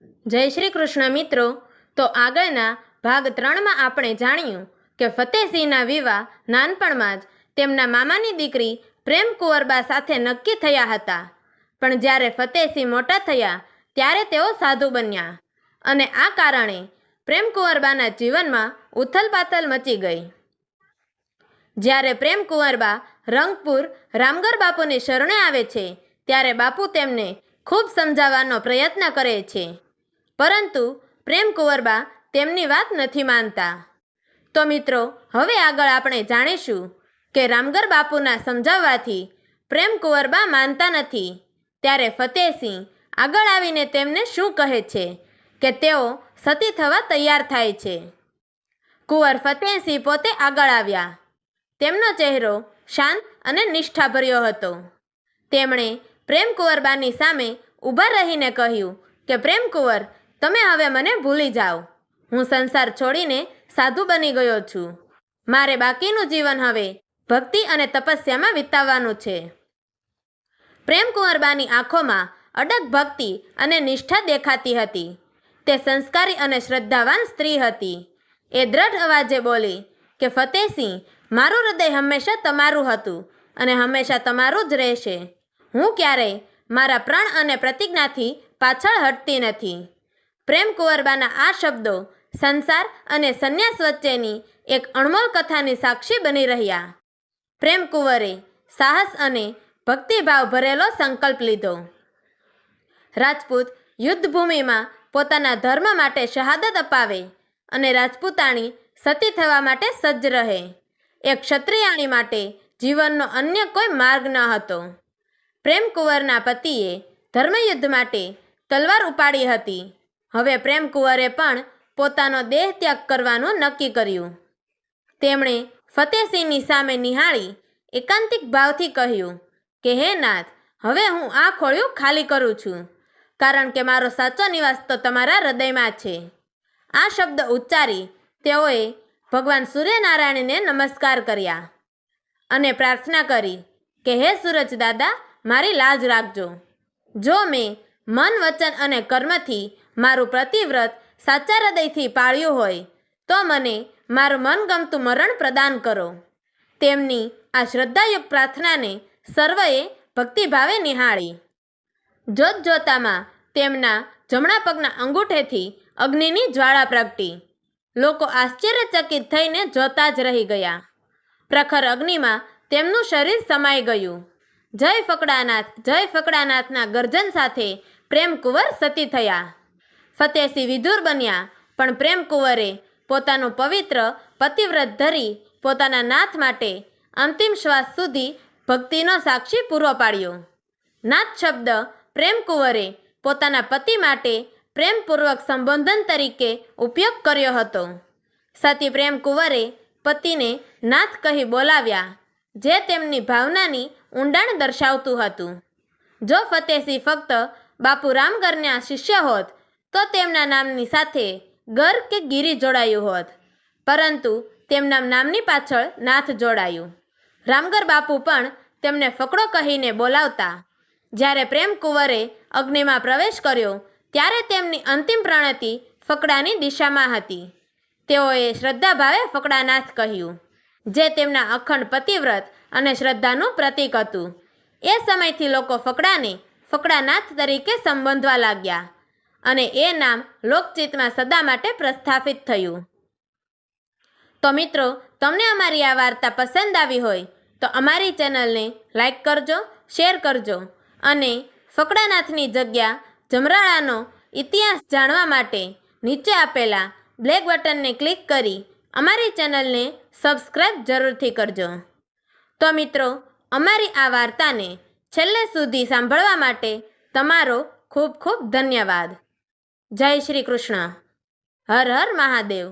જય શ્રી કૃષ્ણ મિત્રો। તો આગળના ભાગ 3માં આપણે જાણ્યું કે ફતેહસિંહના વિવાહ નાનપણમાં જ તેમના મામાની દીકરી પ્રેમ કુંવરબા સાથે નક્કી થયા હતા, પણ જ્યારે ફતેહસિંહ મોટા થયા ત્યારે તેઓ સાધુ બન્યા અને આ કારણે પ્રેમ કુંવરબાના જીવનમાં ઉથલપાથલ મચી ગઈ। જ્યારે પ્રેમ કુંવરબા રંગપુર રામગર બાપુની શરણે આવે છે ત્યારે બાપુ તેમને ખૂબ સમજાવવાનો પ્રયત્ન કરે છે, પરંતુ પ્રેમ કુંવરબા તેમની વાત નથી માનતા। તો મિત્રો, હવે આગળ આપણે જાણીશું કે રામગર બાપુના સમજાવવાથી પ્રેમ કુંવરબા માનતા નથી ત્યારે ફતેહસિંહ આગળ આવીને તેમને શું કહે છે કે તેઓ સતી થવા તૈયાર થાય છે। કુંવર ફતેહસિંહ પોતે આગળ આવ્યા। તેમનો ચહેરો શાંત અને નિષ્ઠાભર્યો હતો। તેમણે પ્રેમ કુંવરબાની સામે ઊભા રહીને કહ્યું કે પ્રેમ કુંવર, તમે હવે મને ભૂલી જાઓ। હું સંસાર છોડીને સાધુ બની ગયો છું। મારે બાકીનું જીવન હવે ભક્તિ અને તપસ્યામાં વિતાવવાનું છે। પ્રેમ કુંવરબાની આંખોમાં અડગ ભક્તિ અને નિષ્ઠા દેખાતી હતી। તે સંસ્કારી અને શ્રદ્ધાવાન સ્ત્રી હતી। એ દ્રઢ અવાજે બોલી કે ફતેહસિંહ, મારું હૃદય હંમેશા તમારું હતું અને હંમેશા તમારું જ રહેશે। હું ક્યારેય મારા પ્રણ અને પ્રતિજ્ઞાથી પાછળ હટતી નથી। પ્રેમ કુંવરબાના આ શબ્દો સંસાર અને સંન્યાસ વચ્ચેની એક અણમોલ કથાની સાક્ષી બની રહ્યા। પ્રેમ કુંવરે સાહસ અને ભક્તિભાવ ભરેલો સંકલ્પ લીધો। રાજપૂત યુદ્ધભૂમિમાં પોતાના ધર્મ માટે શહાદત અપાવે અને રાજપૂતાણી સતી થવા માટે સજ્જ રહે। એક ક્ષત્રિયાણી માટે જીવનનો અન્ય કોઈ માર્ગ ન હતો। પ્રેમ કુંવરના પતિએ ધર્મયુદ્ધ માટે તલવાર ઉપાડી હતી। હવે પ્રેમ કુંવરે પણ પોતાનો દેહ ત્યાગ કરવાનું નક્કી કર્યું। તેમણે ફતેહસિંહની સામે નિહાળી એકાંતિક ભાવથી કહ્યું કે હે નાથ, હવે હું આ ખોળિયું ખાલી કરું છું, કારણ કે મારો સાચો નિવાસ તો તમારા હૃદયમાં છે। આ શબ્દ ઉચ્ચારી તેઓએ ભગવાન સૂર્યનારાયણને નમસ્કાર કર્યા અને પ્રાર્થના કરી કે હે સૂરજ દાદા, મારી લાજ રાખજો। જો મેં મન, વચન અને કર્મથી મારું પ્રતિવ્રત સાચા હૃદયથી પાળ્યું હોય તો મને મારું મનગમતું મરણ પ્રદાન કરો। તેમની આ શ્રદ્ધાયુક્ત પ્રાર્થનાને સર્વએ ભક્તિભાવે નિહાળી। જોતજોતામાં તેમના જમણા પગના અંગૂઠેથી અગ્નિની જ્વાળા પ્રગટી। લોકો આશ્ચર્યચકિત થઈને જોતા જ રહી ગયા। પ્રખર અગ્નિમાં તેમનું શરીર સમાઈ ગયું। જય ફકડાનાથ, જય ફકડાનાથના ગર્જન સાથે પ્રેમ કુંવર સતી થયા। ફતેહસિંહ વિધુર બન્યા, પણ પ્રેમ કુંવરે પોતાનું પવિત્ર પતિવ્રત ધરી પોતાના નાથ માટે અંતિમ શ્વાસ સુધી ભક્તિનો સાક્ષી પૂરો પાડ્યો। નાથ શબ્દ પ્રેમ કુંવરે પોતાના પતિ માટે પ્રેમપૂર્વક સંબોધન તરીકે ઉપયોગ કર્યો હતો। સતી પ્રેમ કુંવરે પતિને નાથ કહી બોલાવ્યા, જે તેમની ભાવનાની ઊંડાણ દર્શાવતું હતું। જો ફતેહસિંહ ફક્ત બાપુ રામગરના શિષ્ય હોત તો તેમના નામની સાથે ગર કે ગિરી જોડાયું હોત, પરંતુ તેમના નામની પાછળ નાથ જોડાયું। રામગર બાપુ પણ તેમને ફકડો કહીને બોલાવતા। જ્યારે પ્રેમ કુંવરે અગ્નિમાં પ્રવેશ કર્યો ત્યારે તેમની અંતિમ પ્રણતિ ફકડાની દિશામાં હતી। તેઓએ શ્રદ્ધાભાવે ફકડાનાથ કહ્યું, જે તેમના અખંડ પતિવ્રત અને શ્રદ્ધાનું પ્રતીક હતું। એ સમયથી લોકો ફકડાને ફકડાનાથ તરીકે સંબોધવા લાગ્યા અને એ નામ લોકચિતમાં સદા માટે પ્રસ્થાપિત થયું। તો મિત્રો, તમને અમારી આ વાર્તા પસંદ આવી હોય તો અમારી ચેનલને લાઈક કરજો, શેર કરજો અને ફકડાનાથની જગ્યા જમરાળાનો ઇતિહાસ જાણવા માટે નીચે આપેલા બ્લેક બટનને ક્લિક કરી અમારી ચેનલને સબસ્ક્રાઈબ જરૂરથી કરજો। તો મિત્રો, અમારી આ વાર્તાને છેલ્લે સુધી સાંભળવા માટે તમારો ખૂબ ખૂબ ધન્યવાદ। જય શ્રી કૃષ્ણ। હર હર મહાદેવ।